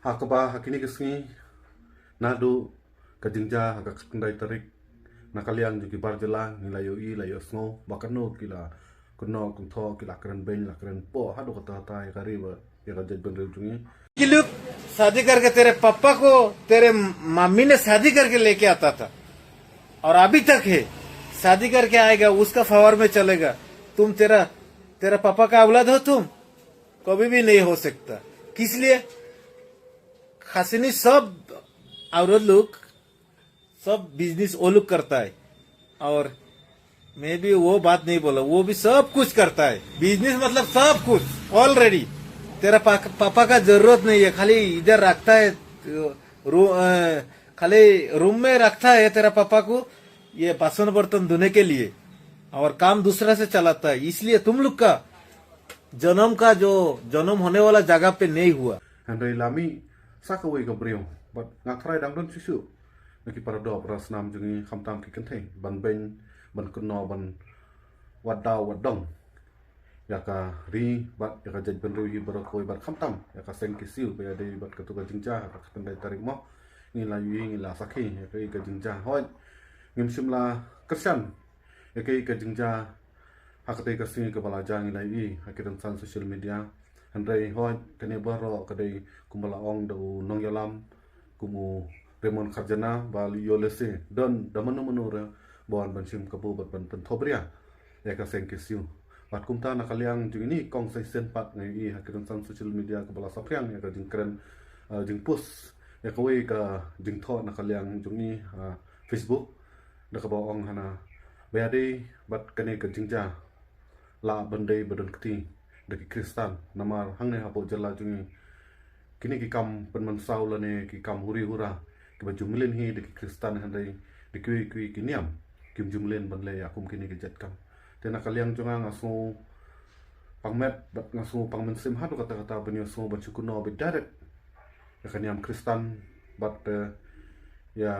hakaba hakini kesni nadu kajingja haka kendai tarik nakaliang juki barjela nilayo i layo snow bakano kila kuno kunto kila keren ben la keren po hadu kata tai kariba ya kajaj ben rejungi कि लोग शादी करके तेरे पापा को तेरे मम्मी ने शादी करके लेके आता था और अभी तक है शादी करके आएगा उसका फवार में चलेगा तुम तेरा पापा का औलाद हो तुम कभी भी नहीं हो सकता किस लिए खासिनी सब औरत लोग सब बिजनेस वो लोग करता है और मैं भी वो बात नहीं बोला वो भी सब कुछ करता है बिजनेस मतलब सब कुछ ऑलरेडी तेरा पापा का जरूरत नहीं है खाली इधर रखता है खाली रूम में रखता है तेरा पापा को ये बासन बर्तन धोने के लिए और काम दूसरा से चलाता है इसलिए तुम लोग का जन्म होने वाला जगह पे नहीं हुआ handai lami sakawai ka brio but ngakrai dang don susu naki para do prasnam jungi khamtam ki kenteng ban ben ban kuno ban wadaw wadong yaka ri bat yaka jaj ben ri barakoi bat khamtam yaka seng ki siu pe ade bat katuga jingja ka kendai tarik mo ni la yu ni la sakhi yaka ka jingja hoi ngim simla kersan yaka ka jingja hakate ka sing ka bala jang ni lai hakiran san social media handai hoi kene baro kadai kumbala ong do nong yalam kumu remon kharjana bal yolese don damanu manura bon bansim kabu bat ban thobria yaka seng ki siu bat kumta nakaliang jing ini kong sai sen pat ngai i hakiran san social media ka bala sapriang ya ka jing keren jing post ya ka wei ka jing tho nakaliang jing ni Facebook da ka ba ong hana beade bat kane ka jingja la bandai badan kti daki kristan namar hangne hapo jala jing kini ki kam penman saula ne ki kam huri hura ki baju milen hi daki kristan handai dikui kui kiniam kim jumlen banle akum kini ki jet kam tena kaliang jonga ngaso pangmet bat ngaso pangmen sim hadu kata-kata benyo so bat kuno be direct ya kaniam kristan bat ya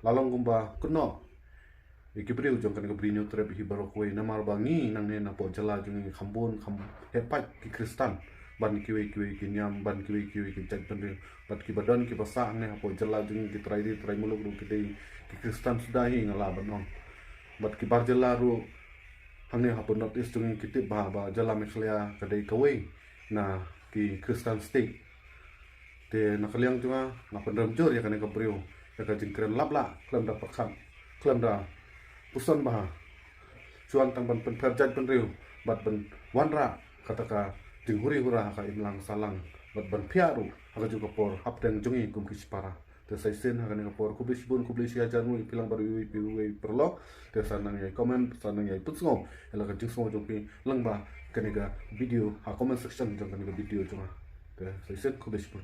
lalong gumba kuno ikibriu jong kan gabriño trep hi barokoi namar bangi nang ne na po jala jung khambon kham hepat ki kristan ban kiwe kinyam ban kiwe ki jak ban bat ki badan ki basa ne po jala jung ki trai muluk ru ki ki kristan sudah hi ngala banon bat ki bar jala ru hangne hapon notice jung ki tip ba jala meslia kadai kawai na ki kristan state te nakaliang junga na pandram jor ya kan gabriu ya ka jingkren labla klam da pakhan klam da puson bah cuan tang ban pen perjat pen riu bat ban wanra kataka jinghuri hura ka imlang salang bat ban piaru aga juga por hapdeng jungi kum kispara te sai sen aga ne por kublis bun kublis ya janu pilang baru wi pi perlo te sanang yai comment sanang yai putsngo ela ka jingso jongpi langba kanega video ha comment section jong kanega video junga te sai sen kublis bun